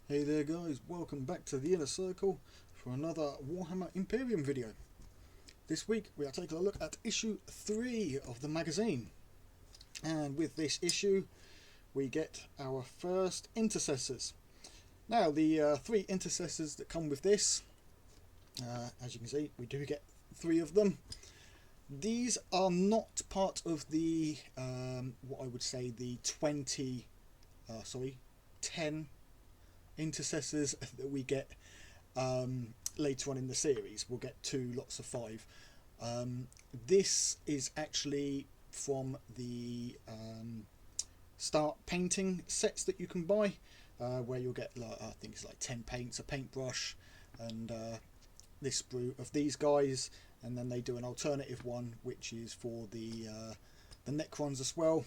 Hey there guys, welcome back to the Inner Circle for another Warhammer Imperium video. This week we are taking a look at issue 3 of the magazine, and with this issue we get our first Intercessors. Now the 3 Intercessors that come with this, as you can see we do get 3 of them. These are not part of the what I would say the 10 Intercessors that we get later on in the series. We'll get 2 lots of 5. This is actually from the start painting sets that you can buy, where you'll get like, I think it's like 10 paints, a paintbrush, and this sprue of these guys, and then they do an alternative one which is for the Necrons as well,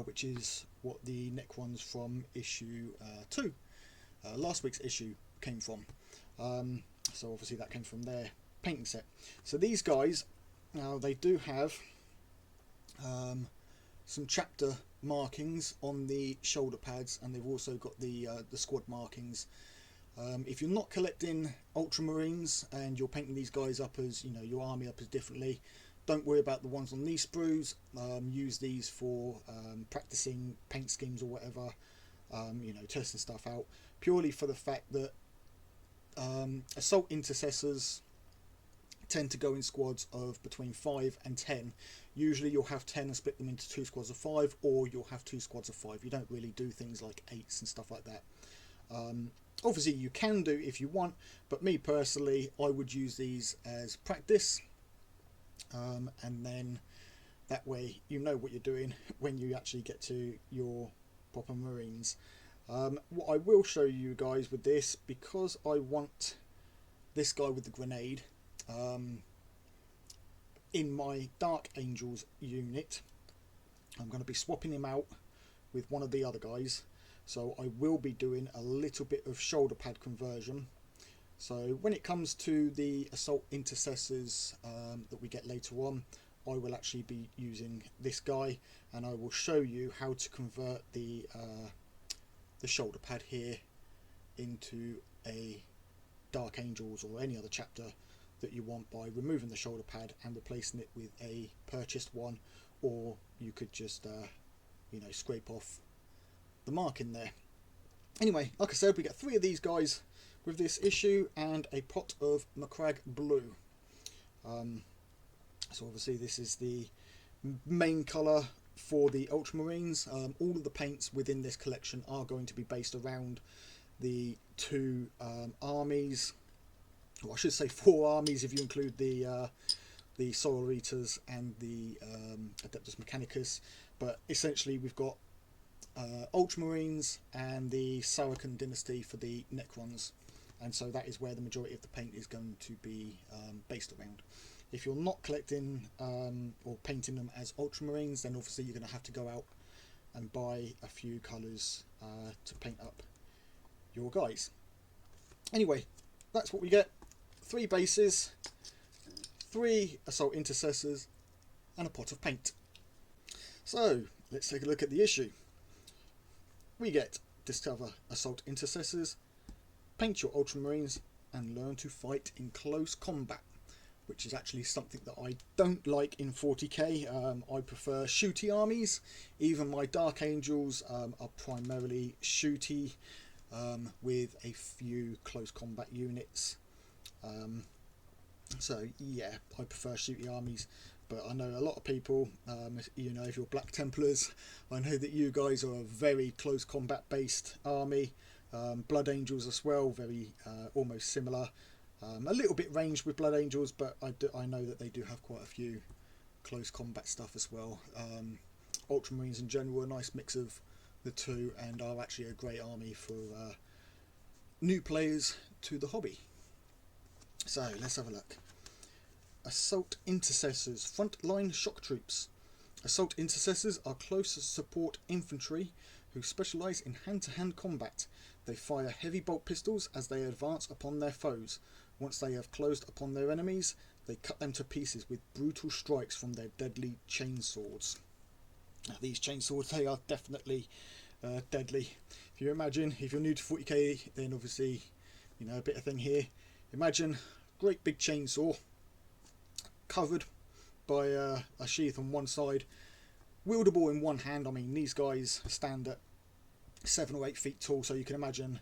which is what the Necrons from issue 2, last week's issue, came from. So obviously that came from their painting set. So these guys, now they do have some chapter markings on the shoulder pads, and they've also got the squad markings. If you're not collecting Ultramarines and you're painting these guys up as, you know, your army up as differently, don't worry about the ones on these sprues. Use these for practicing paint schemes or whatever, you know, testing stuff out, purely for the fact that assault intercessors tend to go in squads of between 5 and 10. Usually you'll have 10 and split them into 2 squads of 5, or you'll have 2 squads of 5. You don't really do things like 8s and stuff like that. Obviously you can do if you want, but me personally, I would use these as practice, and then that way you know what you're doing when you actually get to your proper Marines. What I will show you guys with this, because I want this guy with the grenade in my Dark Angels unit, I'm going to be swapping him out with one of the other guys, so I will be doing a little bit of shoulder pad conversion. So when it comes to the assault intercessors that we get later on, I will actually be using this guy, and I will show you how to convert the shoulder pad here into a Dark Angels or any other chapter that you want, by removing the shoulder pad and replacing it with a purchased one, or you could just you know, scrape off the mark in there. Anyway, like I said, we get 3 of these guys with this issue and a pot of Macragge blue. So obviously this is the main colour for the Ultramarines. All of the paints within this collection are going to be based around the 2 armies, or I should say 4 armies if you include the Solar Eaters and the Adeptus Mechanicus. But essentially we've got Ultramarines and the Saracen dynasty for the Necrons, and so that is where the majority of the paint is going to be based around. If you're not collecting or painting them as Ultramarines, then obviously you're going to have to go out and buy a few colours to paint up your guys. Anyway, that's what we get. 3 bases, 3 assault intercessors, and a pot of paint. So let's take a look at the issue. We get discover assault intercessors, paint your Ultramarines, and learn to fight in close combat, which is actually something that I don't like in 40k. I prefer shooty armies. Even my Dark Angels are primarily shooty, with a few close combat units. So yeah, I prefer shooty armies. But I know a lot of people, you know, if you're Black Templars, I know that you guys are a very close combat based army. Blood Angels as well, very almost similar. A little bit ranged with Blood Angels, but I know that they do have quite a few close combat stuff as well. Ultramarines in general are a nice mix of the 2, and are actually a great army for new players to the hobby. So let's have a look. Assault Intercessors, frontline shock troops. Assault Intercessors are close support infantry who specialise in hand-to-hand combat. They fire heavy bolt pistols as they advance upon their foes. Once they have closed upon their enemies, they cut them to pieces with brutal strikes from their deadly chainswords. Now, these chainswords, they are definitely deadly. If you imagine, if you're new to 40k, then obviously, you know, a bit of thing here. Imagine great big chainsaw covered by a sheath on one side, wieldable in one hand. I mean, these guys stand at 7 or 8 feet tall, so you can imagine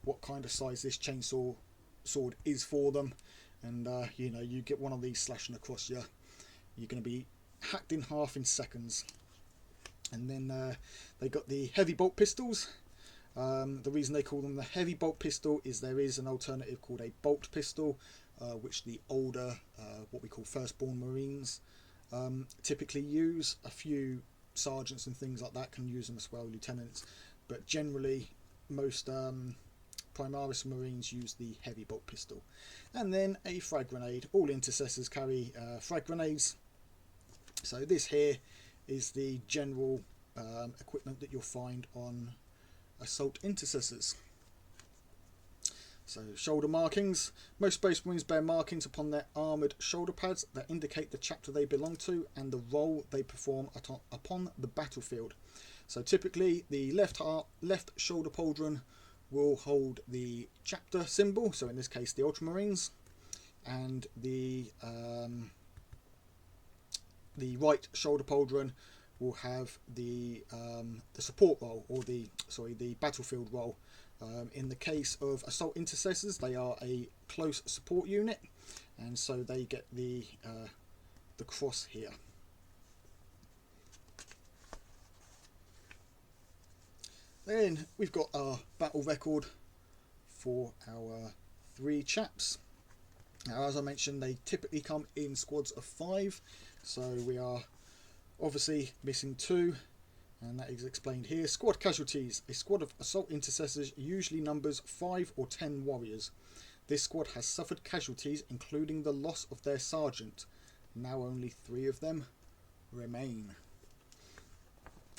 what kind of size this chainsaw sword is for them. And you know, you get one of these slashing across you, you're going to be hacked in half in seconds. And then they got the heavy bolt pistols. The reason they call them the heavy bolt pistol is there is an alternative called a bolt pistol, which the older, what we call firstborn Marines, typically use. A few sergeants and things like that can use them as well, lieutenants, but generally most Primaris Marines use the heavy bolt pistol. And then a frag grenade. All Intercessors carry frag grenades. So this here is the general equipment that you'll find on Assault Intercessors. So shoulder markings. Most Space Marines bear markings upon their armoured shoulder pads that indicate the chapter they belong to and the role they perform upon the battlefield. So typically the left shoulder pauldron will hold the chapter symbol, so in this case the Ultramarines, and the right shoulder pauldron will have the support role, or the battlefield role. In the case of Assault Intercessors, they are a close support unit, and so they get the cross here. Then we've got our battle record for our 3 chaps. Now, as I mentioned, they typically come in squads of 5, so we are obviously missing 2, and that is explained here. Squad casualties. A squad of Assault Intercessors usually numbers 5 or 10 warriors. This squad has suffered casualties, including the loss of their sergeant. Now only 3 of them remain.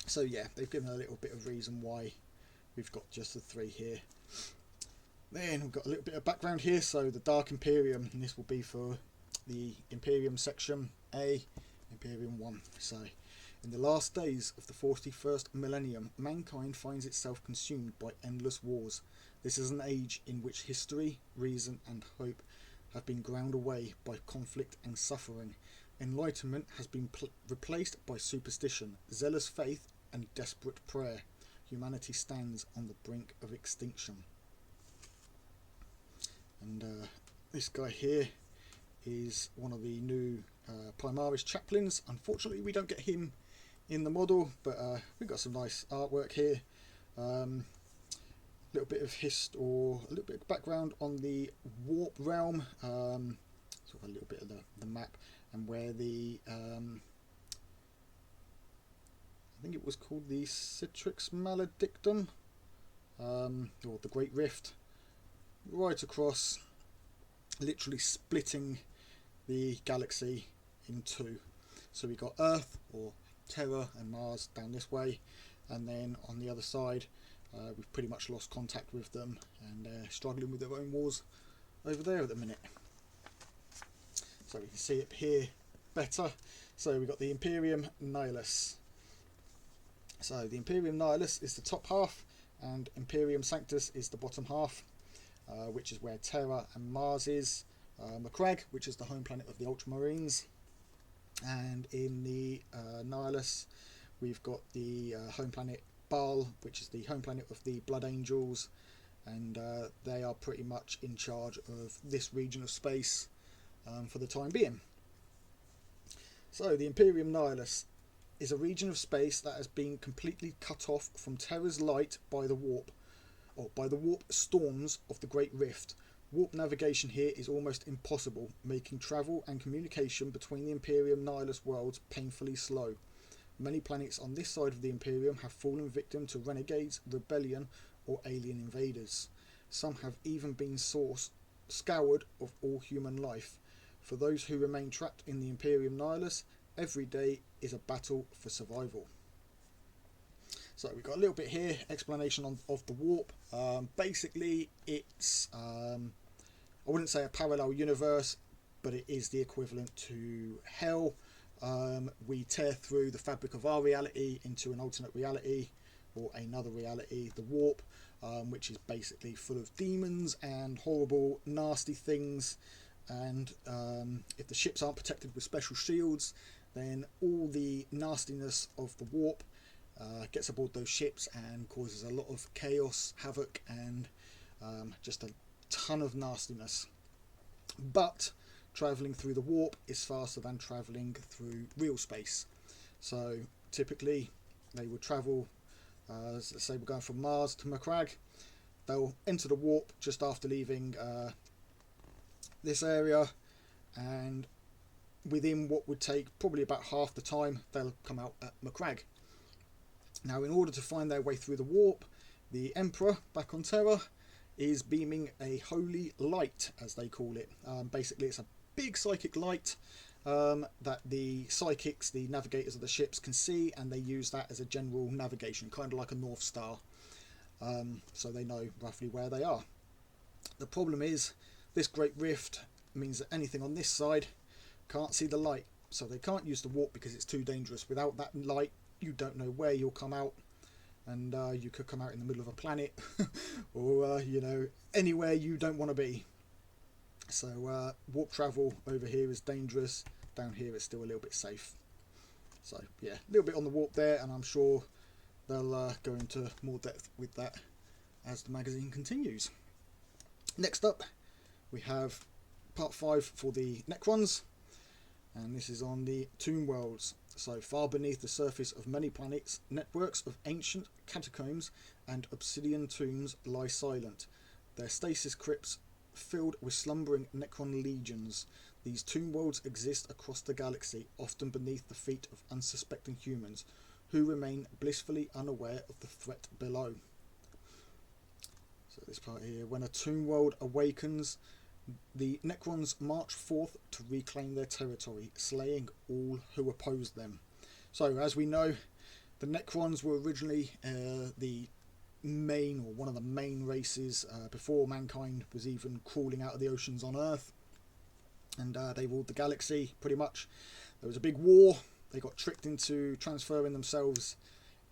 So yeah, they've given a little bit of reason why we've got just the 3 here. Then we've got a little bit of background here. So the Dark Imperium, and this will be for the Imperium section A, Imperium 1. So, in the last days of the 41st millennium, mankind finds itself consumed by endless wars. This is an age in which history, reason and hope have been ground away by conflict and suffering. Enlightenment has been replaced by superstition, zealous faith and desperate prayer. Humanity stands on the brink of extinction. And this guy here is one of the new Primaris chaplains. Unfortunately, we don't get him in the model, but we've got some nice artwork here. Little bit of a little bit of background on the warp realm, sort of a little bit of the map, and where the I think it was called the Citrix Maledictum, or the Great Rift, right across, literally splitting the galaxy in 2. So we got Earth, or Terra, and Mars down this way, and then on the other side we've pretty much lost contact with them, and they're struggling with their own wars over there at the minute. So we can see it here better. So we've got the Imperium Nihilus. So the Imperium Nihilus is the top half, and Imperium Sanctus is the bottom half, which is where Terra and Mars is. Macragge, which is the home planet of the Ultramarines, and in the Nihilus we've got the home planet Baal, which is the home planet of the Blood Angels, and they are pretty much in charge of this region of space for the time being. So the Imperium Nihilus is a region of space that has been completely cut off from Terra's light by the warp storms of the Great Rift. Warp navigation here is almost impossible, making travel and communication between the Imperium Nihilus worlds painfully slow. Many planets on this side of the Imperium have fallen victim to renegades, rebellion, or alien invaders. Some have even been scoured of all human life. For those who remain trapped in the Imperium Nihilus, every day is a battle for survival. So we've got a little bit here, explanation of the warp. Basically, it's, I wouldn't say a parallel universe, but it is the equivalent to hell. We tear through the fabric of our reality into an alternate reality, or another reality, the warp, which is basically full of demons and horrible, nasty things. And if the ships aren't protected with special shields, then all the nastiness of the warp gets aboard those ships and causes a lot of chaos, havoc, and just a ton of nastiness. But travelling through the warp is faster than travelling through real space. So typically they would travel, let's say we're going from Mars to Macragge, they'll enter the warp just after leaving this area, and within what would take probably about half the time, they'll come out at Macragge. Now, in order to find their way through the warp, the Emperor back on Terra is beaming a holy light, as they call it. Basically, it's a big psychic light that the psychics, the navigators of the ships, can see, and they use that as a general navigation, kind of like a North Star, so they know roughly where they are. The problem is, this great rift means that anything on this side can't see the light, so they can't use the warp because it's too dangerous. Without that light, you don't know where you'll come out, and you could come out in the middle of a planet or you know, anywhere you don't want to be. So warp travel over here is dangerous. Down here it's still a little bit safe. So yeah, a little bit on the warp there, and I'm sure they'll go into more depth with that as the magazine continues. Next up, we have part 5 for the Necrons, and this is on the Tomb Worlds. So far beneath the surface of many planets, networks of ancient catacombs and obsidian tombs lie silent, their stasis crypts filled with slumbering Necron legions. These tomb worlds exist across the galaxy, often beneath the feet of unsuspecting humans, who remain blissfully unaware of the threat below. So this part here, when a tomb world awakens, the Necrons march forth to reclaim their territory, slaying all who oppose them. So, as we know, the Necrons were originally the main, or one of the main races before mankind was even crawling out of the oceans on Earth, and they ruled the galaxy pretty much. There was a big war. They got tricked into transferring themselves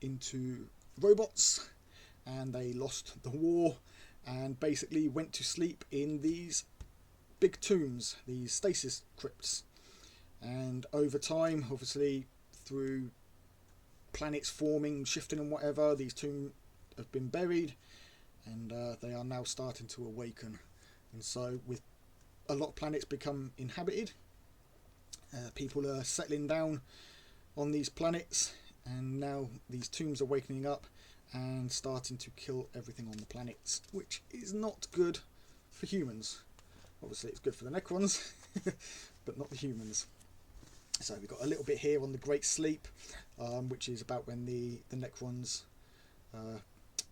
into robots, and they lost the war and basically went to sleep in these big tombs, these stasis crypts. And over time, obviously through planets forming, shifting and whatever, these tombs have been buried, and they are now starting to awaken. And so with a lot of planets become inhabited, people are settling down on these planets, and now these tombs are waking up and starting to kill everything on the planets, which is not good for humans. Obviously it's good for the Necrons, but not the humans. So we've got a little bit here on the Great Sleep, which is about when the Necrons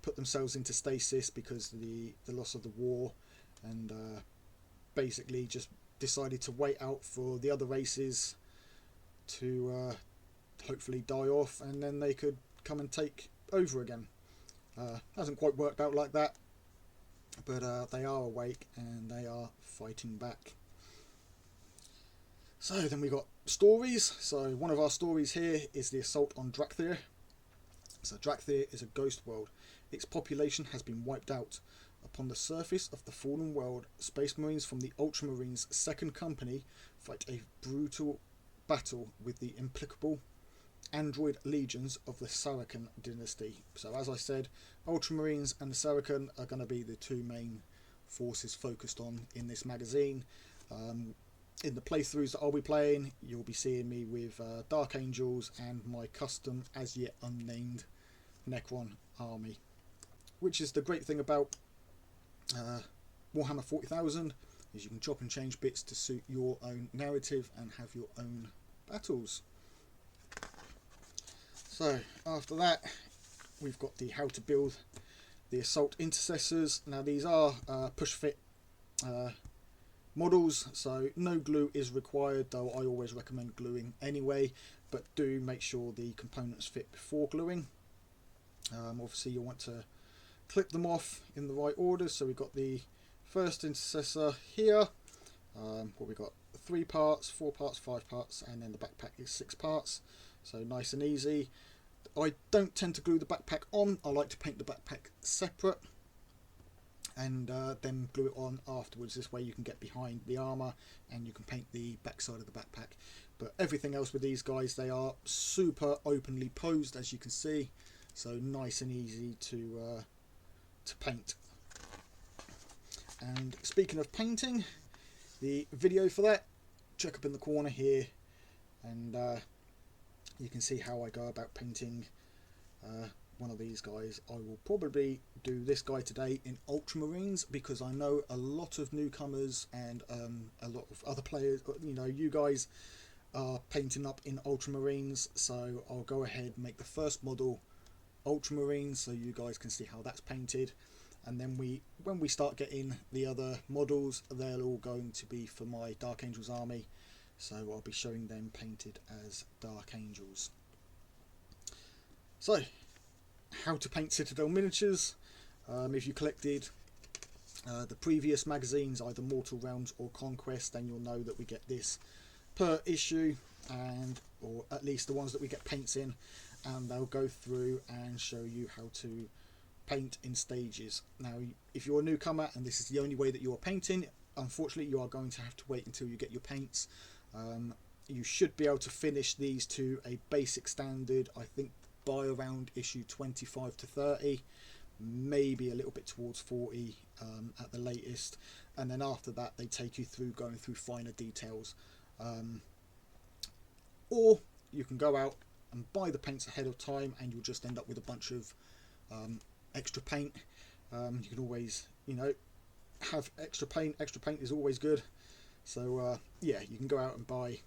put themselves into stasis because of the loss of the war, and basically just decided to wait out for the other races to hopefully die off, and then they could come and take over again. Hasn't quite worked out like that, but they are awake and they are fighting back. So then we got stories. So one of our stories here is the assault on Drakthir. So Drakthir is a ghost world. Its population has been wiped out. Upon the surface of the fallen world, Space Marines from the Ultramarines' second company fight a brutal battle with the implacable android legions of the Saracen dynasty. So as I said, Ultramarines and the Saracen are going to be the two main forces focused on in this magazine. In the playthroughs that I'll be playing, you'll be seeing me with Dark Angels and my custom as yet unnamed Necron army, which is the great thing about Warhammer 40,000, is you can chop and change bits to suit your own narrative and have your own battles. So after that, we've got the how to build the Assault Intercessors. Now these are push fit models, so no glue is required, though I always recommend gluing anyway, but do make sure the components fit before gluing. Obviously you'll want to clip them off in the right order. So we've got the first Intercessor here, we've got 3 parts, 4 parts, 5 parts, and then the backpack is 6 parts, so nice and easy. I don't tend to glue the backpack on. I like to paint the backpack separate and then glue it on afterwards. This way you can get behind the armour and you can paint the backside of the backpack. But everything else with these guys, they are super openly posed, as you can see, so nice and easy to paint. And speaking of painting, the video for that, check up in the corner here, and you can see how I go about painting one of these guys. I will probably do this guy today in Ultramarines, because I know a lot of newcomers and a lot of other players, you know, you guys are painting up in Ultramarines, so I'll go ahead and make the first model Ultramarines so you guys can see how that's painted. And then when we start getting the other models, they're all going to be for my Dark Angels army, so I'll be showing them painted as Dark Angels. So, how to paint Citadel miniatures. If you collected the previous magazines, either Mortal Realms or Conquest, then you'll know that we get this per issue, and or at least the ones that we get paints in, and they'll go through and show you how to paint in stages. Now, if you're a newcomer and this is the only way that you're painting, unfortunately you are going to have to wait until you get your paints. You should be able to finish these to a basic standard, I think, by around issue 25 to 30, maybe a little bit towards 40 at the latest, and then after that they take you through going through finer details. Or you can go out and buy the paints ahead of time and you'll just end up with a bunch of extra paint. You can always, you know, have extra paint. Extra paint is always good. So yeah, you can go out and buy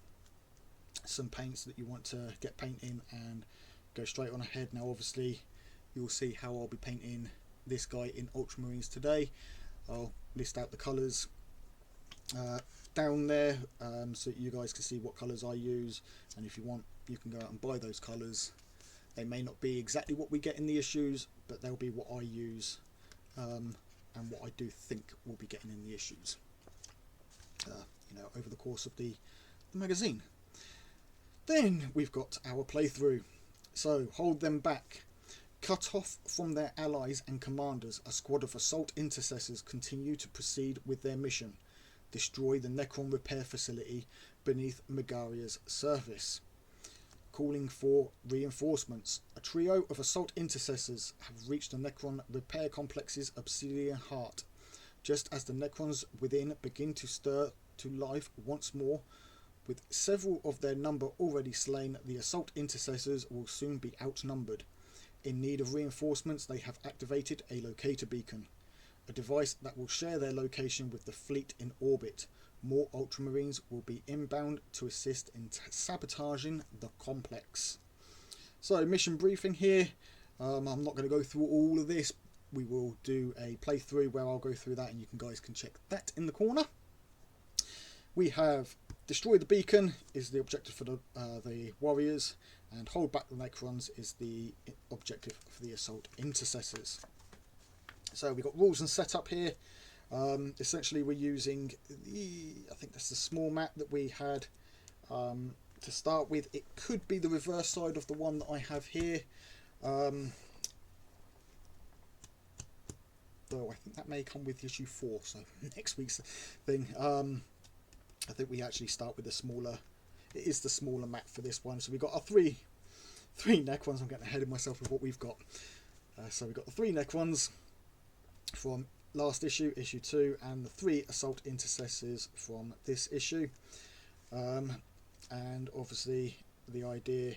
some paints that you want to get paint in and go straight on ahead. Now obviously you'll see how I'll be painting this guy in Ultramarines today. I'll list out the colours down there so that you guys can see what colours I use, and if you want you can go out and buy those colours. They may not be exactly what we get in the issues, but they'll be what I use and what I do think we'll be getting in the issues, you know, over the course of the magazine. Then we've got our playthrough. So, hold them back. Cut off from their allies and commanders, a squad of assault intercessors continue to proceed with their mission. Destroy the Necron repair facility beneath Megaria's surface. Calling for reinforcements. A trio of assault intercessors have reached the Necron repair complex's obsidian heart. Just as the Necrons within begin to stir to life once more, with several of their number already slain, the assault intercessors will soon be outnumbered. In need of reinforcements, they have activated a locator beacon, a device that will share their location with the fleet in orbit. More Ultramarines will be inbound to assist in sabotaging the complex. So, mission briefing here. I'm not going to go through all of this. We will do a playthrough where I'll go through that and you guys can check that in the corner. We have destroy the beacon is the objective for the warriors, and hold back the Necrons is the objective for the assault intercessors. So we've got rules and setup here. Essentially we're using I think that's the small map that we had to start with. It could be the reverse side of the one that I have here, though I think that may come with issue 4, so next week's thing. I think we actually start with the smaller, it is the smaller map for this one. So we've got our three Necrons. I'm getting ahead of myself with what we've got. So we've got the 3 Necrons from last issue, issue 2, and the 3 assault intercessors from this issue. And obviously the idea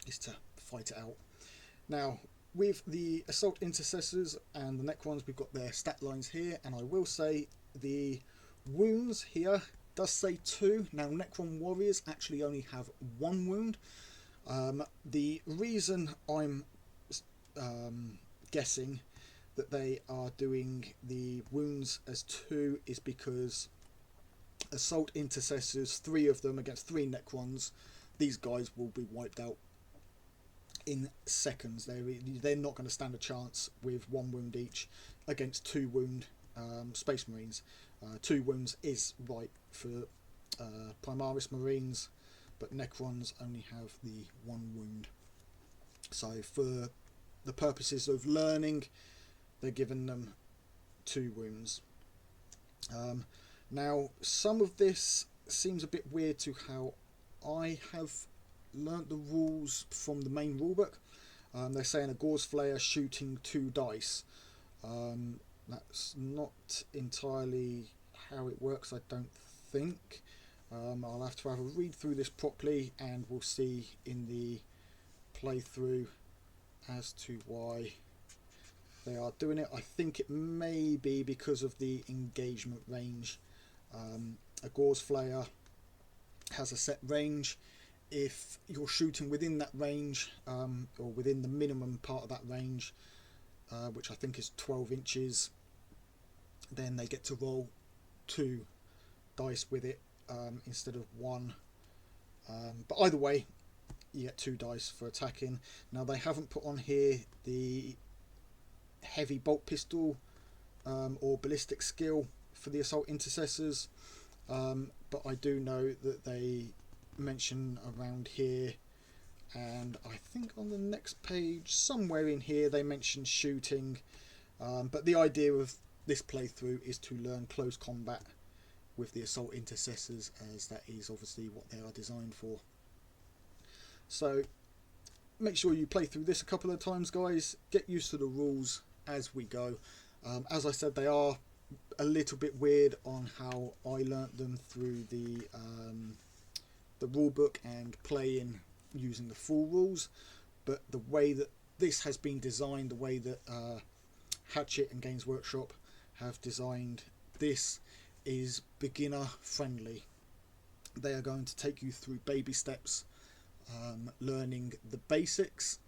is to fight it out. Now with the assault intercessors and the Necrons, we've got their stat lines here, and I will say the wounds here does say 2. Now Necron warriors actually only have 1 wound. The reason I'm guessing that they are doing the wounds as 2 is because assault intercessors, 3 of them against 3 Necrons, these guys will be wiped out in seconds. They're not going to stand a chance with 1 wound each against 2 wound Space Marines. 2 wounds is right for Primaris Marines, but Necrons only have the 1 wound. So for the purposes of learning, they're giving them 2 wounds. Now, some of this seems a bit weird to how I have learnt the rules from the main rulebook. They're saying a Gauze Flayer shooting 2 dice. That's not entirely how it works, I don't think. I'll have to have a read through this properly, and we'll see in the playthrough as to why they are doing it. I think it may be because of the engagement range. A Gauze Flayer has a set range. If you're shooting within that range, or within the minimum part of that range, which I think is 12 inches, then they get to roll 2 dice with it instead of 1. But either way, you get 2 dice for attacking. Now, they haven't put on here the heavy bolt pistol or ballistic skill for the assault intercessors, but I do know that they mention around here, and I think on the next page somewhere in here they mention shooting, but the idea of this playthrough is to learn close combat with the assault intercessors, as that is obviously what they are designed for. So make sure you play through this a couple of times, guys. Get used to the rules as we go. As I said, they are a little bit weird on how I learnt them through the rule book and playing using the full rules, but the way that this has been designed, the way that Hatchet and Games Workshop have designed this, is beginner friendly. They are going to take you through baby steps, learning the basics,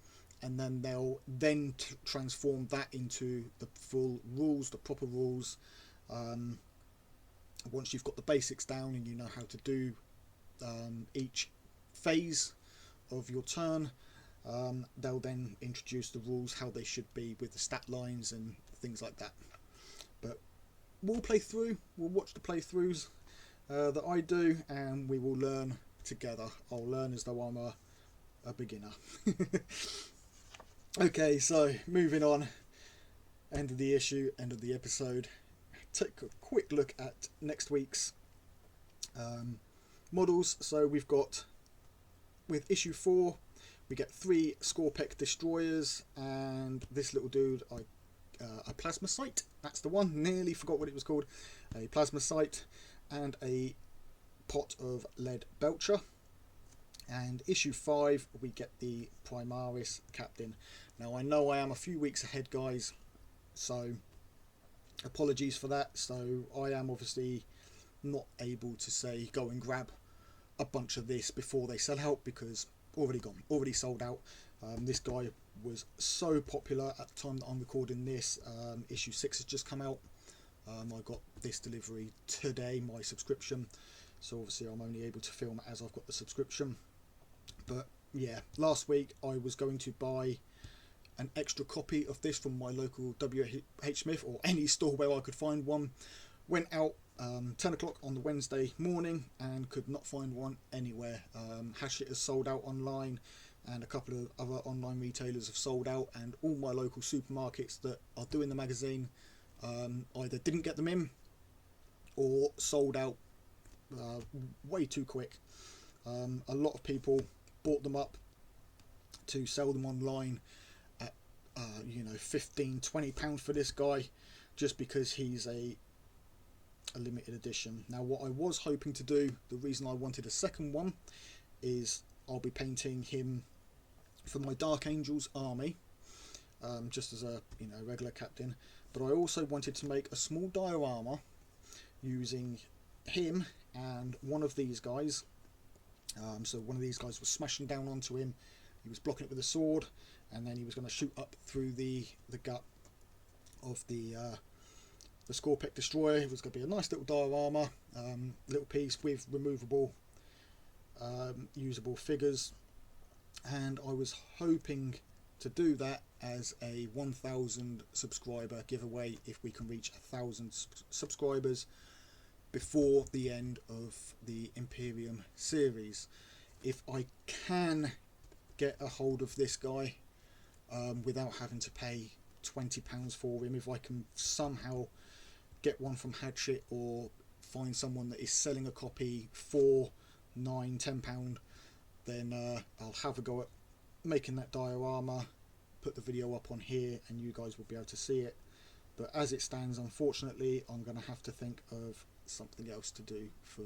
and then they'll then transform that into the full rules, the proper rules. Once you've got the basics down and you know how to do each phase of your turn, they'll then introduce the rules how they should be with the stat lines and things like that. But we'll play through, we'll watch the playthroughs that I do, and we will learn together. I'll learn as though I'm a beginner. Okay, so moving on, end of the issue, end of the episode. Take a quick look at next week's models. So we've got, with issue 4, we get 3 Scorpec destroyers, and this little dude, a plasmacyte, that's the one, nearly forgot what it was called, a plasmacyte, and a pot of lead belcher. And issue 5, we get the Primaris captain. Now, I know I am a few weeks ahead, guys, so apologies for that. So I am obviously not able to say go and grab a bunch of this before they sell out, because already gone, already sold out. This guy was so popular at the time that I'm recording this. Issue 6 has just come out. I got this delivery today, my subscription, so obviously I'm only able to film as I've got the subscription. But yeah, last week I was going to buy an extra copy of this from my local WH Smith, or any store where I could find one. Went out 10 o'clock on the Wednesday morning and could not find one anywhere. Hatchet has sold out online, and a couple of other online retailers have sold out, and all my local supermarkets that are doing the magazine either didn't get them in or sold out way too quick. A lot of people bought them up to sell them online at £15-20 for this guy, just because he's a limited edition. Now, what I was hoping to do, the reason I wanted a second one, is I'll be painting him for my Dark Angels army, just as a regular captain, but I also wanted to make a small diorama using him and one of these guys. So one of these guys was smashing down onto him, he was blocking it with a sword, and then he was going to shoot up through the gut of the Scorpec destroyer. It was going to be a nice little diorama, little piece with removable usable figures, and I was hoping to do that as a 1,000 subscriber giveaway if we can reach 1,000 subscribers before the end of the Imperium series. If I can get a hold of this guy, without having to pay £20 for him. If I can somehow get one from Hatchet or find someone that is selling a copy for £9–10, then I'll have a go at making that diorama, put the video up on here, and you guys will be able to see it. But as it stands, unfortunately, I'm going to have to think of something else to do for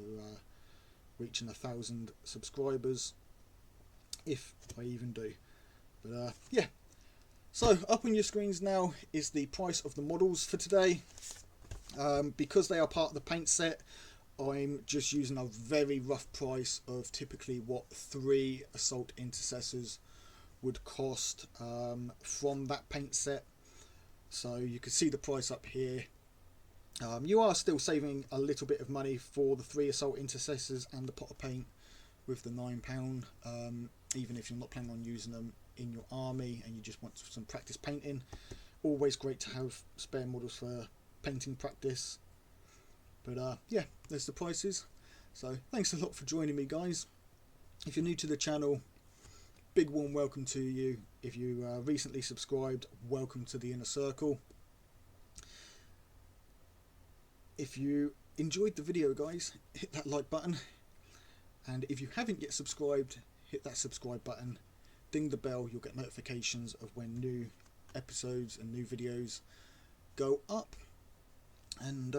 reaching 1,000 subscribers, if I even do. But yeah, so up on your screens now is the price of the models for today. Because they are part of the paint set, I'm just using a very rough price of typically what 3 Assault Intercessors would cost from that paint set. So you can see the price up here. You are still saving a little bit of money for the 3 Assault Intercessors and the pot of paint with the £9, even if you're not planning on using them in your army and you just want some practice painting. Always great to have spare models for painting practice. But yeah, there's the prices. So thanks a lot for joining me, guys. If you're new to the channel, big warm welcome to you. If you recently subscribed, welcome to the inner circle. If you enjoyed the video, guys, hit that like button, and if you haven't yet subscribed, hit that subscribe button, ding the bell. You'll get notifications of when new episodes and new videos go up. And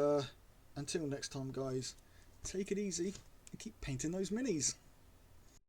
until next time, guys, take it easy and keep painting those minis.